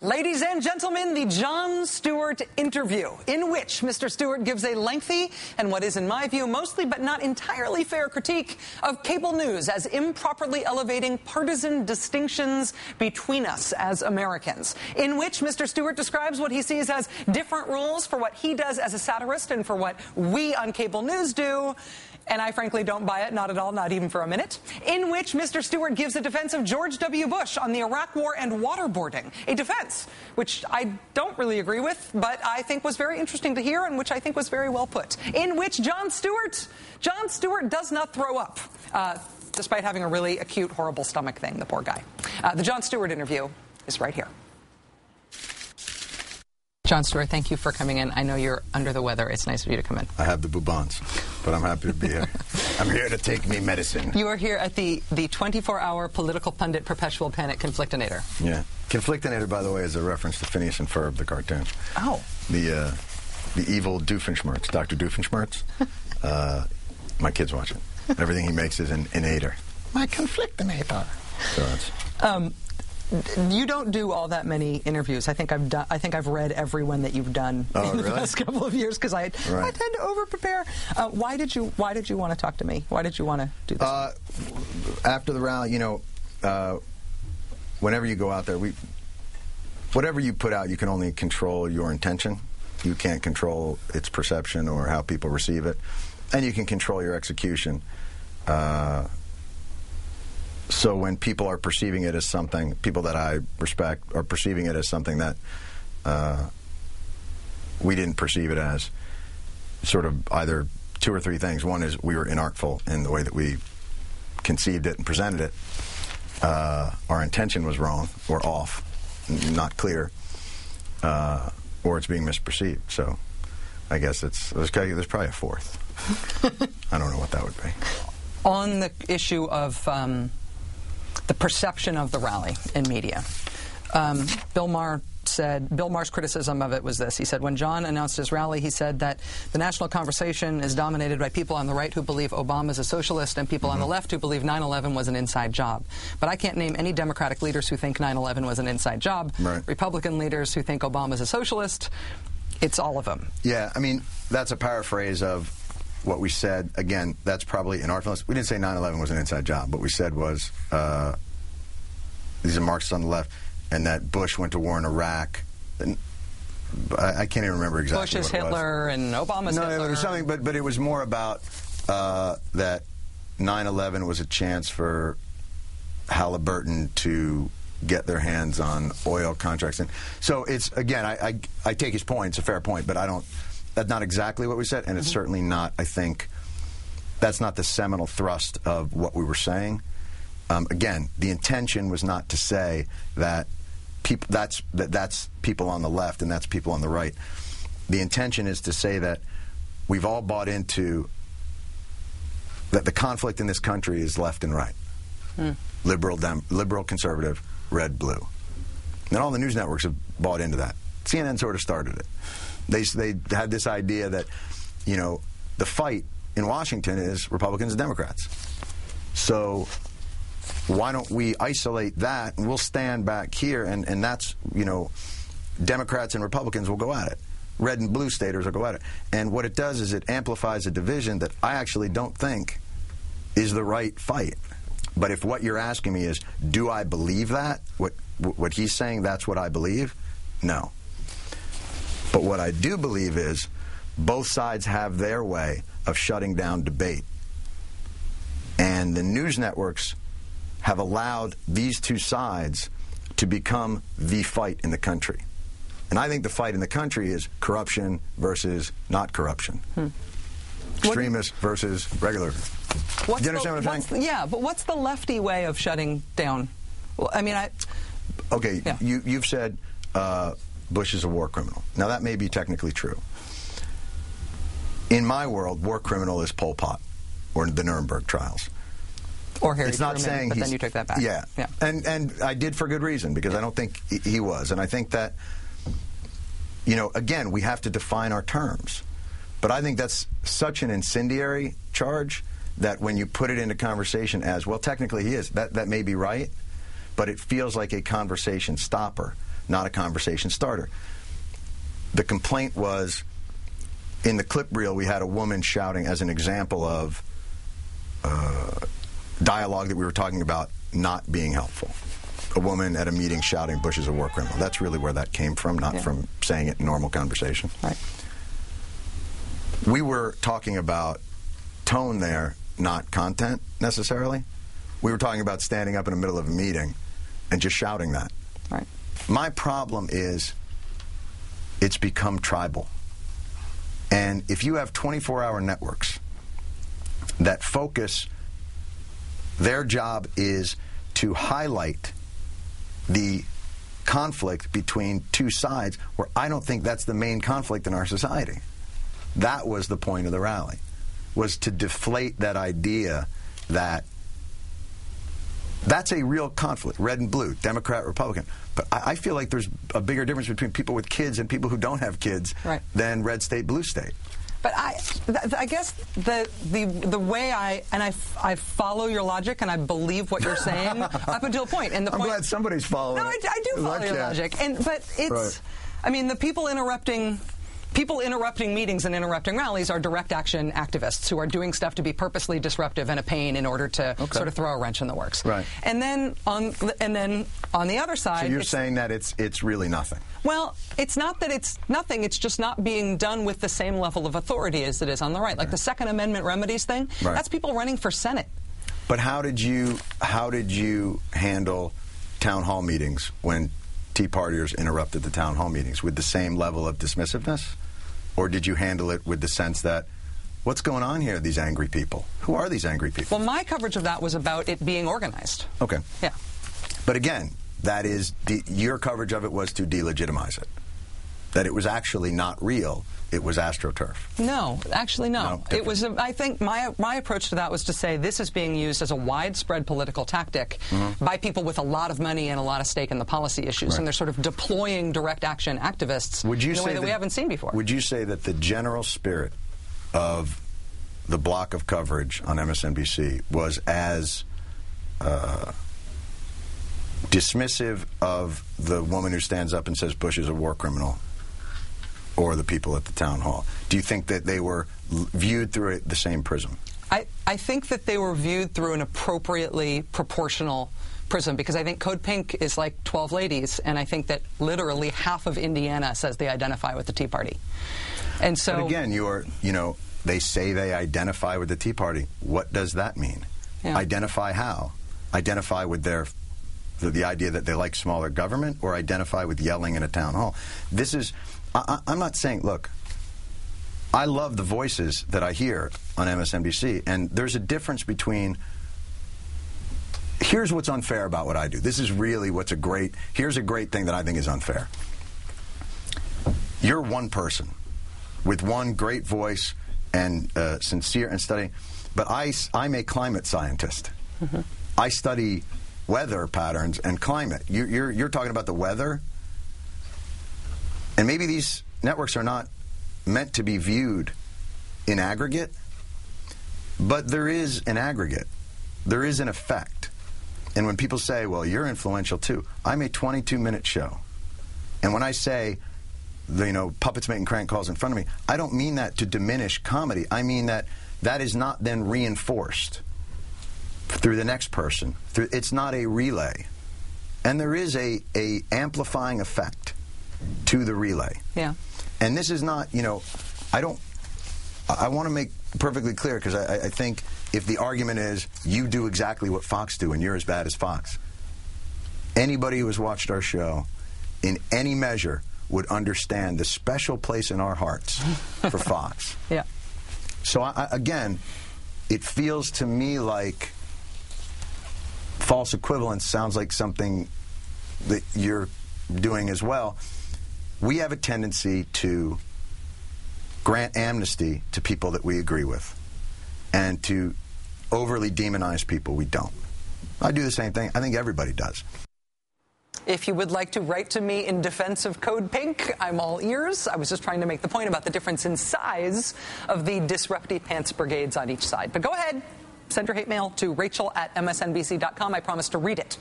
Ladies and gentlemen, the Jon Stewart interview, in which Mr. Stewart gives a lengthy and what is, in my view, mostly but not entirely fair critique of cable news as improperly elevating partisan distinctions between us as Americans, in which Mr. Stewart describes what he sees as different rules for what he does as a satirist and for what we on cable news do. And I frankly don't buy it, not at all, not even for a minute, in which Mr. Stewart gives a defense of George W. Bush on the Iraq War and waterboarding, a defense which I don't really agree with, but I think was very interesting to hear and which I think was very well put, in which Jon Stewart does not throw up, despite having a really acute, horrible stomach thing, the poor guy. The Jon Stewart interview is right here. Jon Stewart, thank you for coming in. I know you're under the weather. It's nice of you to come in. I have the bubons, but I'm happy to be here. I'm here to take me medicine. You are here at the 24-hour political pundit perpetual panic conflictinator. Yeah. Conflictinator, by the way, is a reference to Phineas and Ferb, the cartoon. Oh. The evil Doofenshmirtz, Dr. Doofenshmirtz. My kids watch it. Everything he makes is an inator. My conflictinator. So that's... You don't do all that many interviews. I think I've read every one that you've done in the past couple of years because I tend to over-prepare. Why did you want to talk to me? Why did you want to do this? After the rally, you know, whenever you go out there, whatever you put out, you can only control your intention. You can't control its perception or how people receive it, and you can control your execution. So when people are perceiving it as something, people that I respect are perceiving it as something that we didn't perceive it as, sort of either two or three things. One is we were inartful in the way that we conceived it and presented it. Our intention was wrong or off, not clear, or it's being misperceived. So I guess there's probably a fourth. I don't know what that would be. On the issue of... the perception of the rally in media. Bill Maher's criticism of it was this. He said, when John announced his rally, he said that the national conversation is dominated by people on the right who believe Obama's a socialist and people on the left who believe 9/11 was an inside job. But I can't name any Democratic leaders who think 9/11 was an inside job. Right. Republican leaders who think Obama's a socialist. It's all of them. Yeah, I mean, that's a paraphrase of what we said. Again, that's probably inartfulness. We didn't say 9/11 was an inside job. What we said was these are Marxists on the left, and that Bush went to war in Iraq. And I can't even remember exactly Bush is Hitler and Obama's Hitler. No, it was something, but it was more about that 9/11 was a chance for Halliburton to get their hands on oil contracts. And so it's, again, I take his point. It's a fair point, but that's not exactly what we said, and it's certainly not, I think, that's not the seminal thrust of what we were saying. Again, the intention was not to say that that's people on the left and that's people on the right. The intention is to say that we've all bought into that the conflict in this country is left and right. Liberal, conservative, red, blue. And all the news networks have bought into that. CNN sort of started it. They had this idea that, you know, the fight in Washington is Republicans and Democrats. So why don't we isolate that and we'll stand back here and that's, you know, Democrats and Republicans will go at it. Red and blue staters will go at it. And what it does is it amplifies a division that I actually don't think is the right fight. But if what you're asking me is, do I believe that? What he's saying, that's what I believe? No. But what I do believe is both sides have their way of shutting down debate. And the news networks have allowed these two sides to become the fight in the country. And I think the fight in the country is corruption versus not corruption. Extremists versus regular. Do you understand what I'm saying? Yeah, but what's the lefty way of shutting down? Well, I mean, Okay, yeah. You've said Bush is a war criminal. Now, that may be technically true. In my world, war criminal is Pol Pot or the Nuremberg trials. Or Harry It's not Truman, saying but then you took that back. Yeah. And I did for good reason, because I don't think he was. And I think that, you know, again, we have to define our terms. But I think that's such an incendiary charge that when you put it into conversation as, well, technically he is, that may be right, but it feels like a conversation stopper not a conversation starter. The complaint was, in the clip reel, we had a woman shouting as an example of dialogue that we were talking about not being helpful. A woman at a meeting shouting Bush is a war criminal. That's really where that came from, not from saying it in normal conversation. Right. We were talking about tone there, not content necessarily. We were talking about standing up in the middle of a meeting and just shouting that. Right. My problem is it's become tribal. And if you have 24-hour networks that focus, their job is to highlight the conflict between two sides, where I don't think that's the main conflict in our society. That was the point of the rally, was to deflate that idea that that's a real conflict, red and blue, Democrat, Republican. But I feel like there's a bigger difference between people with kids and people who don't have kids than red state, blue state. But I guess the way I follow your logic and I believe what you're saying up until a point. And I'm glad somebody's following. No, I do follow your logic. But it's, I mean, the people interrupting meetings and interrupting rallies are direct action activists who are doing stuff to be purposely disruptive and a pain in order to sort of throw a wrench in the works. Right. And then on the other side, so you're saying that it's really nothing. Well, it's not that it's nothing. It's just not being done with the same level of authority as it is on the right. Like the Second Amendment remedies thing. Right. That's people running for Senate. But how did you handle town hall meetings when Tea Partiers interrupted the town hall meetings? With the same level of dismissiveness? Or did you handle it with the sense that, what's going on here, these angry people? Who are these angry people? Well, my coverage of that was about it being organized. Okay. Yeah. But again, that is, your coverage of it was to delegitimize it. That it was actually not real. It was AstroTurf. No, actually no. It was. I think my approach to that was to say this is being used as a widespread political tactic by people with a lot of money and a lot of stake in the policy issues, and they're sort of deploying direct action activists in a way that we haven't seen before. Would you say that the general spirit of the block of coverage on MSNBC was as dismissive of the woman who stands up and says Bush is a war criminal, or the people at the town hall? Do you think that they were viewed through the same prism? I think that they were viewed through an appropriately proportional prism, because I think Code Pink is like 12 ladies, and I think that literally half of Indiana says they identify with the Tea Party. And so, but again, they say they identify with the Tea Party. What does that mean? Yeah. Identify how? Identify with the idea that they like smaller government, or identify with yelling in a town hall? This is... I'm not saying, look, I love the voices that I hear on MSNBC, and there's a difference between, here's what's unfair about what I do. This is really here's a great thing that I think is unfair. You're one person with one great voice and sincere and studying, but I'm a climate scientist. I study weather patterns and climate. You're talking about the weather? And maybe these networks are not meant to be viewed in aggregate, but there is an aggregate. There is an effect. And when people say, well, you're influential too, I'm a 22-minute show. And when I say, puppets making crank calls in front of me, I don't mean that to diminish comedy. I mean that is not then reinforced through the next person. It's not a relay. And there is a amplifying effect to the relay. Yeah. And this is not, I want to make perfectly clear, because I think if the argument is you do exactly what Fox do and you're as bad as Fox, anybody who has watched our show in any measure would understand the special place in our hearts for Fox. Yeah. So again, it feels to me like false equivalence sounds like something that you're doing as well. We have a tendency to grant amnesty to people that we agree with, and to overly demonize people we don't. I do the same thing. I think everybody does. If you would like to write to me in defense of Code Pink, I'm all ears. I was just trying to make the point about the difference in size of the disrupty pants brigades on each side. But go ahead, send your hate mail to Rachel@msnbc.com. I promise to read it.